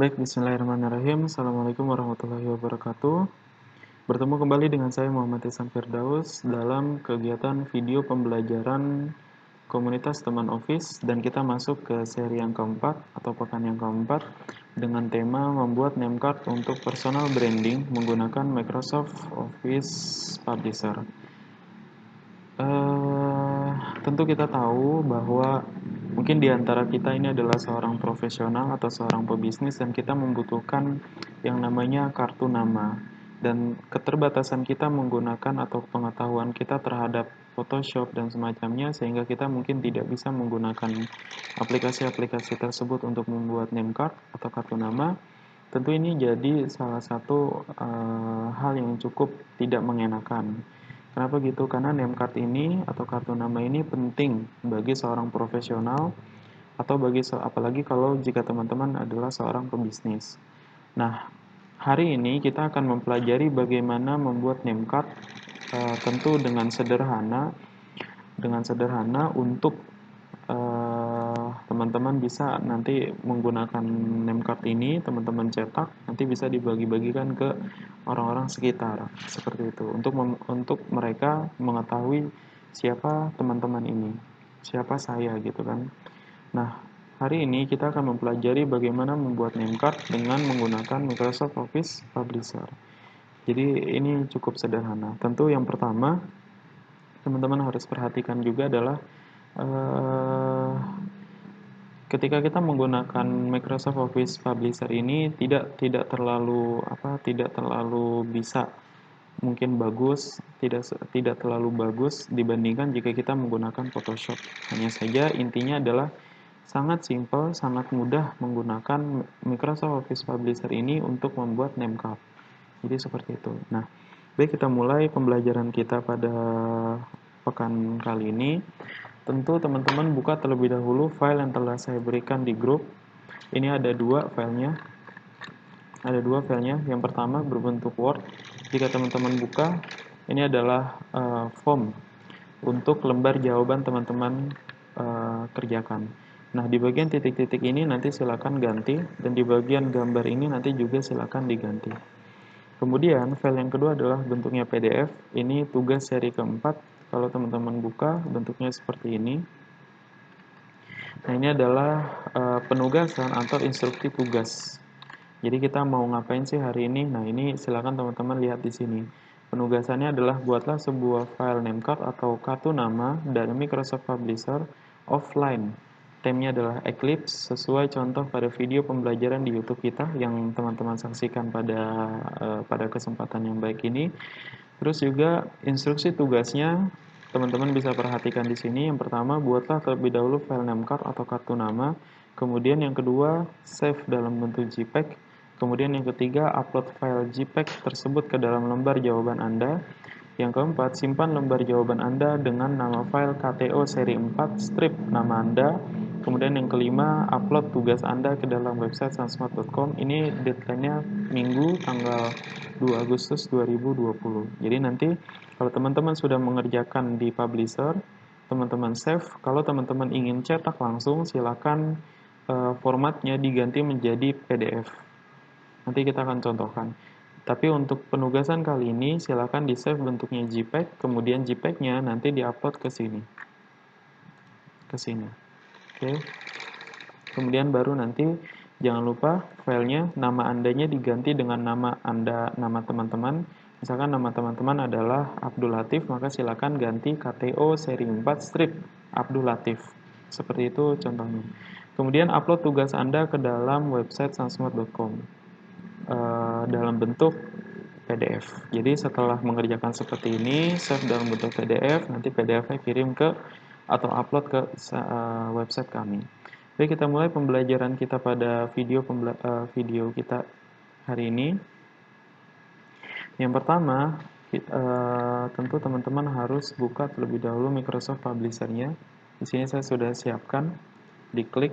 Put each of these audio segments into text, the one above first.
Baik, bismillahirrahmanirrahim. Assalamualaikum warahmatullahi wabarakatuh. Bertemu kembali dengan saya Muhammad Ihsan Firdaus dalam kegiatan video pembelajaran komunitas teman Office, dan kita masuk ke seri yang keempat atau pekan yang keempat dengan tema membuat name card untuk personal branding menggunakan Microsoft Office Publisher. Tentu kita tahu bahwa mungkin di antara kita ini adalah seorang profesional atau seorang pebisnis, dan kita membutuhkan yang namanya kartu nama. Dan keterbatasan kita menggunakan atau pengetahuan kita terhadap Photoshop dan semacamnya, sehingga kita mungkin tidak bisa menggunakan aplikasi-aplikasi tersebut untuk membuat name card atau kartu nama. Tentu ini jadi salah satu hal yang cukup tidak mengenakan. Kenapa gitu? Karena name card ini atau kartu nama ini penting bagi seorang profesional atau apalagi kalau jika teman-teman adalah seorang pebisnis. Nah, hari ini kita akan mempelajari bagaimana membuat name card tentu dengan sederhana untuk teman-teman bisa nanti menggunakan name card ini, teman-teman cetak, nanti bisa dibagi-bagikan ke orang-orang sekitar, seperti itu. Untuk mereka mengetahui siapa teman-teman ini, siapa saya gitu kan. Nah, hari ini kita akan mempelajari bagaimana membuat name card dengan menggunakan Microsoft Office Publisher. Jadi ini cukup sederhana. Tentu yang pertama teman-teman harus perhatikan juga adalah eh, ketika kita menggunakan Microsoft Office Publisher ini tidak terlalu bisa mungkin bagus, tidak terlalu bagus dibandingkan jika kita menggunakan Photoshop. Hanya saja intinya adalah sangat simpel, sangat mudah menggunakan Microsoft Office Publisher ini untuk membuat name card. Jadi seperti itu. Nah, baik, kita mulai pembelajaran kita pada pekan kali ini. Tentu teman-teman buka terlebih dahulu file yang telah saya berikan di grup. Ini ada dua filenya. Yang pertama berbentuk Word. Jika teman-teman buka, ini adalah form untuk lembar jawaban teman-teman kerjakan. Nah, di bagian titik-titik ini nanti silakan ganti, dan di bagian gambar ini nanti juga silakan diganti. Kemudian file yang kedua adalah bentuknya PDF. Ini tugas seri keempat. Kalau teman-teman buka, bentuknya seperti ini. Nah, ini adalah penugasan atau instruksi tugas. Jadi kita mau ngapain sih hari ini? Nah, ini silakan teman-teman lihat di sini. Penugasannya adalah buatlah sebuah file name card atau kartu nama dari Microsoft Publisher offline. Temanya adalah Eclipse sesuai contoh pada video pembelajaran di YouTube kita yang teman-teman saksikan pada kesempatan yang baik ini. Terus juga instruksi tugasnya teman-teman bisa perhatikan di sini. Yang pertama, buatlah terlebih dahulu file name card atau kartu nama. Kemudian yang kedua, save dalam bentuk JPEG. Kemudian yang ketiga, upload file JPEG tersebut ke dalam lembar jawaban Anda. Yang keempat, simpan lembar jawaban Anda dengan nama file KTO seri 4 strip nama Anda. Kemudian yang kelima, upload tugas Anda ke dalam website sansmart.com. Ini deadline-nya Minggu tanggal 2 Agustus 2020. Jadi nanti kalau teman-teman sudah mengerjakan di publisher, teman-teman save. Kalau teman-teman ingin cetak langsung, silakan formatnya diganti menjadi PDF. Nanti kita akan contohkan. Tapi untuk penugasan kali ini, silakan di-save bentuknya JPEG, kemudian JPEG-nya nanti di-upload ke sini. Oke. Kemudian baru nanti jangan lupa filenya, nama Andanya diganti dengan nama Anda, nama teman-teman. Misalkan nama teman-teman adalah Abdul Latif, maka silakan ganti KTO seri 4 strip Abdul Latif. Seperti itu contohnya. Kemudian upload tugas Anda ke dalam website sansmart.com dalam bentuk PDF. Jadi setelah mengerjakan seperti ini, save dalam bentuk PDF, nanti PDF-nya kirim ke atau upload ke website kami. Baik, kita mulai pembelajaran kita pada video kita hari ini. Yang pertama, tentu teman-teman harus buka terlebih dahulu Microsoft Publisher-nya. Di sini saya sudah siapkan, diklik.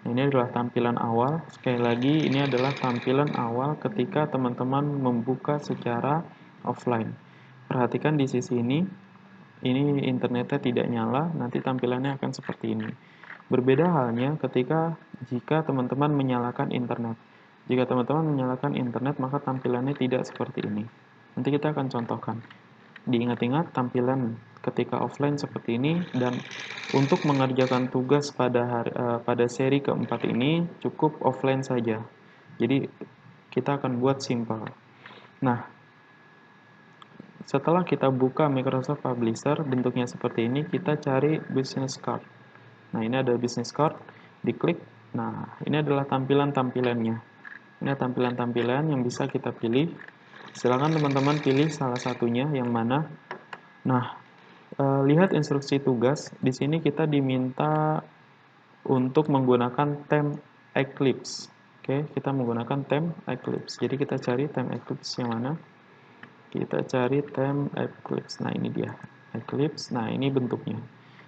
Ini adalah tampilan awal. Sekali lagi, ini adalah tampilan awal ketika teman-teman membuka secara offline. Perhatikan di sisi ini internetnya tidak nyala, nanti tampilannya akan seperti ini. Berbeda halnya jika teman-teman menyalakan internet. Jika teman-teman menyalakan internet, maka tampilannya tidak seperti ini. Nanti kita akan contohkan. Diingat-ingat tampilan ketika offline seperti ini, dan untuk mengerjakan tugas pada seri keempat ini cukup offline saja. Jadi kita akan buat simple. Nah, setelah kita buka Microsoft Publisher, bentuknya seperti ini, kita cari business card. Nah, ini ada business card, diklik. Nah, ini adalah tampilan-tampilannya. Ini tampilan-tampilan yang bisa kita pilih. Silakan teman-teman pilih salah satunya yang mana. Nah, lihat instruksi tugas. Di sini kita diminta untuk menggunakan theme Eclipse. Oke, kita menggunakan theme Eclipse. Jadi kita cari theme Eclipse yang mana? Kita cari theme Eclipse. Nah, ini dia. Eclipse. Nah, ini bentuknya.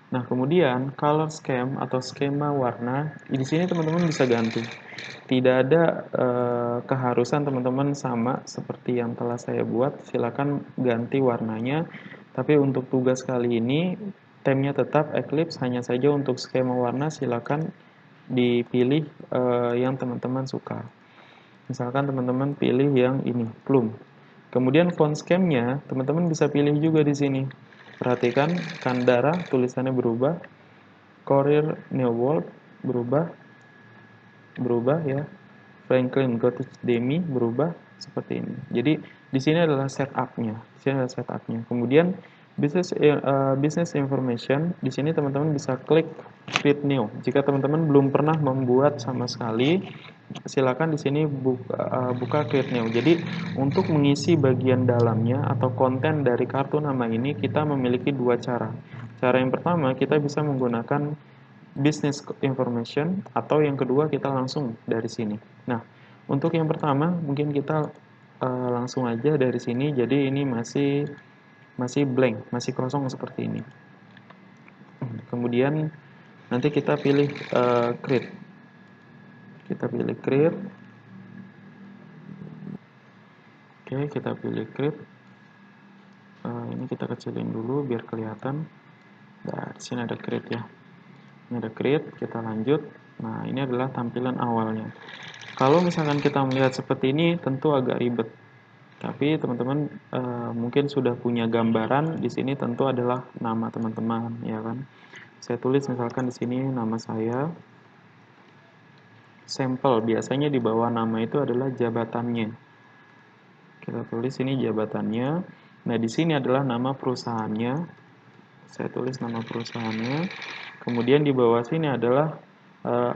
Nah, kemudian color scheme atau skema warna, di sini teman-teman bisa ganti. Tidak ada keharusan teman-teman sama seperti yang telah saya buat. Silakan ganti warnanya. Tapi untuk tugas kali ini, temanya tetap Eclipse, hanya saja untuk skema warna silakan dipilih yang teman-teman suka. Misalkan teman-teman pilih yang ini, plum. Kemudian font scheme-nya teman-teman bisa pilih juga di sini. Perhatikan Kandara tulisannya berubah, Courier New World berubah ya. Franklin Gothic Demi berubah seperti ini. Jadi di sini adalah setup-nya. Di sini adalah setup-nya. Kemudian business information, di sini teman-teman bisa klik create new. Jika teman-teman belum pernah membuat sama sekali, silakan di sini buka create new. Jadi untuk mengisi bagian dalamnya atau konten dari kartu nama ini, kita memiliki dua cara. Cara yang pertama, kita bisa menggunakan business information, atau yang kedua kita langsung dari sini. Nah, untuk yang pertama mungkin kita langsung aja dari sini. Jadi ini masih blank, masih kosong seperti ini. Kemudian nanti kita pilih create. Kita pilih create. Oke, kita pilih create. Ini kita kecilin dulu biar kelihatan. Nah, di sini ada create ya. Ini ada create, kita lanjut. Nah, ini adalah tampilan awalnya. Kalau misalkan kita melihat seperti ini, tentu agak ribet. Tapi teman-teman mungkin sudah punya gambaran. Di sini tentu adalah nama teman-teman, ya kan? Saya tulis misalkan di sini nama saya. Sampel, biasanya di bawah nama itu adalah jabatannya. Kita tulis ini jabatannya. Nah, di sini adalah nama perusahaannya. Saya tulis nama perusahaannya. Kemudian di bawah sini adalah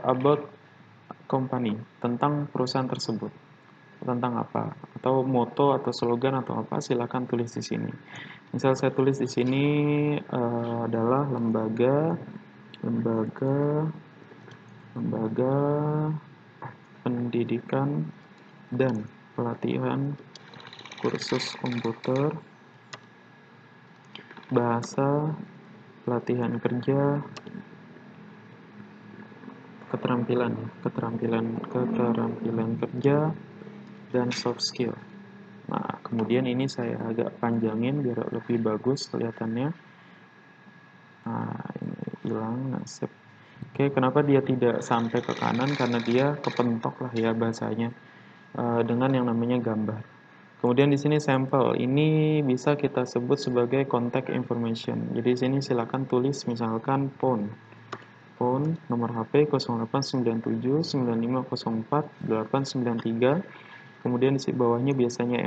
about company, tentang perusahaan tersebut. Tentang apa? Atau moto atau slogan atau apa, silakan tulis di sini. Misal saya tulis di sini adalah lembaga pendidikan dan pelatihan kursus komputer, bahasa, pelatihan kerja, keterampilan kerja, dan soft skill. Nah, kemudian ini saya agak panjangin biar lebih bagus kelihatannya. Nah, ini hilang, nah, sip. Oke, kenapa dia tidak sampai ke kanan? Karena dia kepentok lah ya bahasanya dengan yang namanya gambar. Kemudian di sini sampel, ini bisa kita sebut sebagai contact information. Jadi di sini silakan tulis misalkan phone nomor HP 0897 9504 893. Kemudian di bawahnya biasanya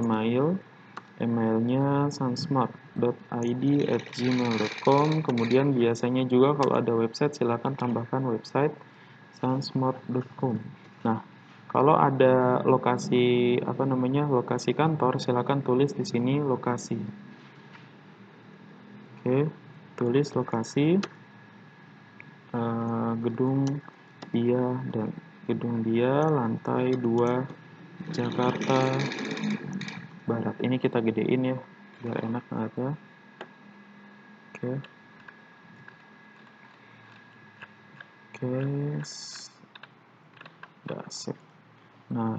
emailnya sunsmart.id@gmail.com. Kemudian biasanya juga kalau ada website silakan tambahkan website sunsmart.com. Nah, kalau ada lokasi lokasi kantor, silakan tulis di sini lokasi. Oke, tulis lokasi gedung dia lantai 2 Jakarta Barat. Ini kita gedein ya biar enak ada. Oke. Sip. Nah,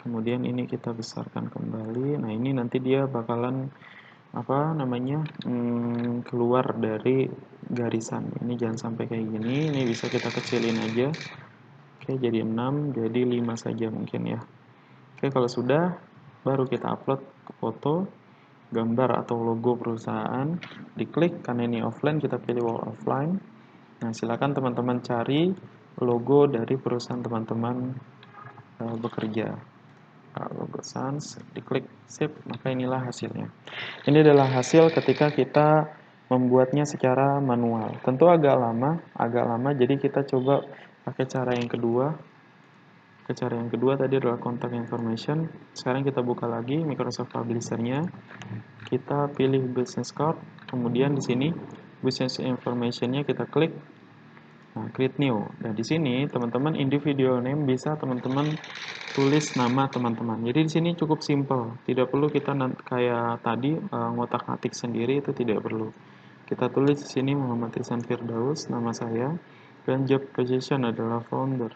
kemudian ini kita besarkan kembali. Nah, ini nanti dia bakalan apa namanya, keluar dari garisan. Ini jangan sampai kayak gini, ini bisa kita kecilin aja. Oke, jadi 6, jadi 5 saja mungkin ya. Oke, kalau sudah, baru kita upload foto, gambar atau logo perusahaan, diklik, karena ini offline, kita pilih wall offline. Nah, silakan teman-teman cari logo dari perusahaan teman-teman bekerja. Logo Sans, diklik save, maka inilah hasilnya. Ini adalah hasil ketika kita membuatnya secara manual. Tentu agak lama, jadi kita coba pakai cara yang kedua. Cara yang kedua tadi adalah contact information. Sekarang kita buka lagi Microsoft Publisher-nya. Kita pilih business card, kemudian di sini business information-nya kita klik. Nah, create new. Nah, di sini teman-teman individual name bisa teman-teman tulis nama teman-teman. Jadi di sini cukup simple. Tidak perlu kita kayak tadi ngotak-ngatik sendiri, itu tidak perlu. Kita tulis di sini Muhammad Ihsan Firdaus, nama saya, dan job position adalah founder.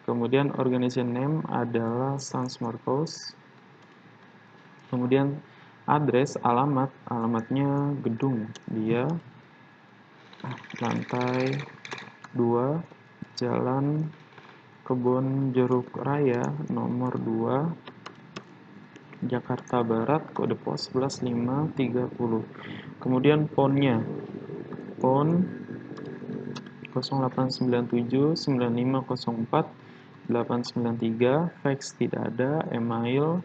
Kemudian organization name adalah Sans Marcos. Kemudian address, alamatnya gedung dia lantai 2, Jalan Kebon Jeruk Raya nomor 2, Jakarta Barat, kode pos 11530. Kemudian PON-nya, PON 08979504 fax tidak ada, email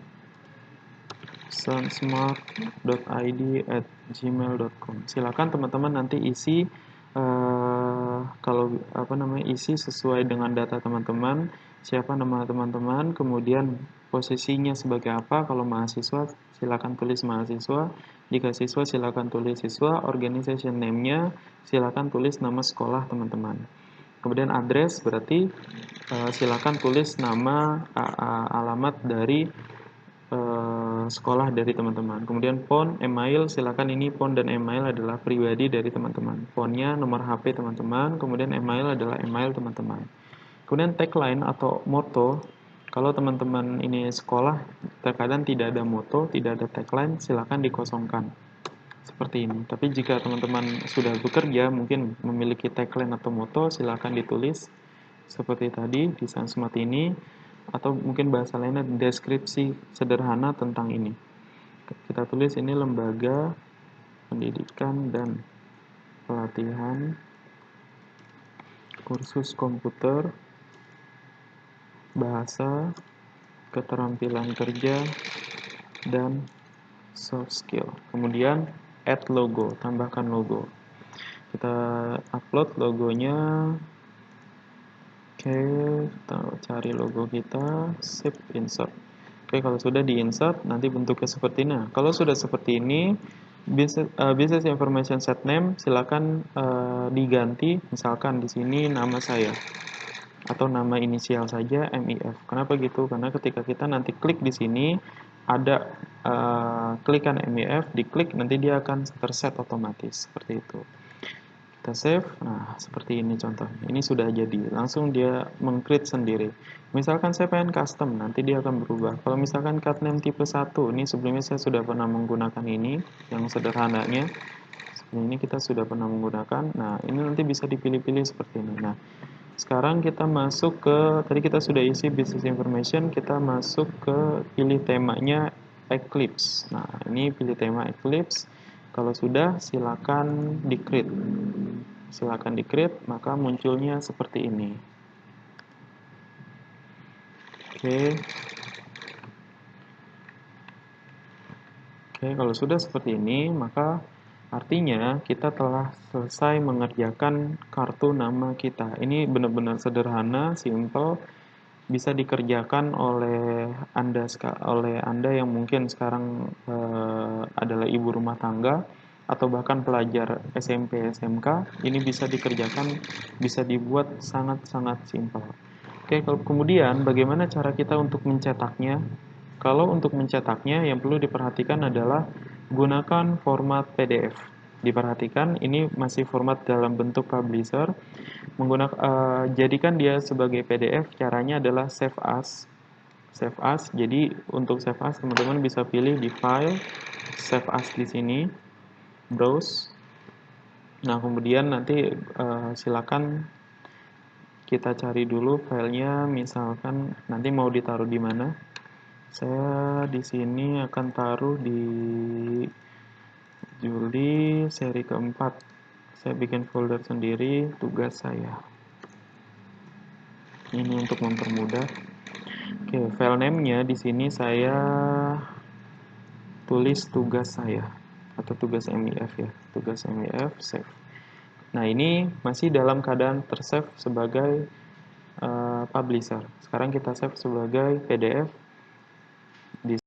sansmart.id@gmail.com. Silakan teman-teman nanti isi kalau isi sesuai dengan data teman-teman, siapa nama teman-teman, kemudian posisinya sebagai apa. Kalau mahasiswa silakan tulis mahasiswa, jika siswa silakan tulis siswa, organization name-nya silakan tulis nama sekolah teman-teman. Kemudian address berarti silakan tulis nama alamat dari sekolah dari teman-teman. Kemudian PON, email, silakan ini PON dan email adalah pribadi dari teman-teman. PON-nya nomor HP teman-teman, kemudian email adalah email teman-teman. Kemudian tagline atau motto, kalau teman-teman ini sekolah, terkadang tidak ada motto, tidak ada tagline, silakan dikosongkan. Seperti ini. Tapi jika teman-teman sudah bekerja, mungkin memiliki tagline atau motto, silakan ditulis seperti tadi di Sansmart ini, atau mungkin bahasa lainnya deskripsi sederhana tentang ini. Kita tulis ini lembaga pendidikan dan pelatihan kursus komputer, bahasa, keterampilan kerja, dan soft skill. Kemudian add logo, tambahkan logo. Kita upload logonya. Oke, kita cari logo kita, save, insert. Oke, kalau sudah di-insert, nanti bentuknya seperti ini. Nah, kalau sudah seperti ini, business information set name silakan diganti, misalkan di sini nama saya atau nama inisial saja MIF. Kenapa gitu? Karena ketika kita nanti klik di sini ada klikan MIF, diklik nanti dia akan terset otomatis seperti itu. Kita save, nah seperti ini contohnya. Ini sudah jadi, langsung dia meng-create sendiri. Misalkan saya pengen custom, nanti dia akan berubah. Kalau misalkan cut name tipe 1, ini sebelumnya saya sudah pernah menggunakan ini, yang sederhananya. Sebelum ini kita sudah pernah menggunakan, nah ini nanti bisa dipilih-pilih seperti ini. Nah, sekarang kita masuk ke, tadi kita sudah isi business information, kita masuk ke pilih temanya Eclipse. Nah, ini pilih tema Eclipse. Kalau sudah, silakan di-create. Silakan di-create, maka munculnya seperti ini. Oke. Oke, kalau sudah seperti ini, maka artinya kita telah selesai mengerjakan kartu nama kita. Ini benar-benar sederhana, simple, bisa dikerjakan oleh Anda yang mungkin sekarang adalah ibu rumah tangga atau bahkan pelajar SMP SMK. Ini bisa dikerjakan, bisa dibuat sangat-sangat simpel. Oke, kalau kemudian bagaimana cara kita untuk mencetaknya? Kalau untuk mencetaknya yang perlu diperhatikan adalah gunakan format PDF. Diperhatikan ini masih format dalam bentuk publisher. Jadikan dia sebagai PDF, caranya adalah save as. save as. Jadi untuk save as teman-teman bisa pilih di file, save as di sini, browse. Nah, kemudian nanti silakan kita cari dulu filenya, misalkan nanti mau ditaruh di mana. Saya di sini akan taruh di Juli seri keempat. Saya bikin folder sendiri tugas saya. Ini untuk mempermudah. Oke, file name-nya di sini saya tulis tugas saya atau tugas MIF ya, tugas MIF save. Nah, ini masih dalam keadaan tersave sebagai publisher. Sekarang kita save sebagai PDF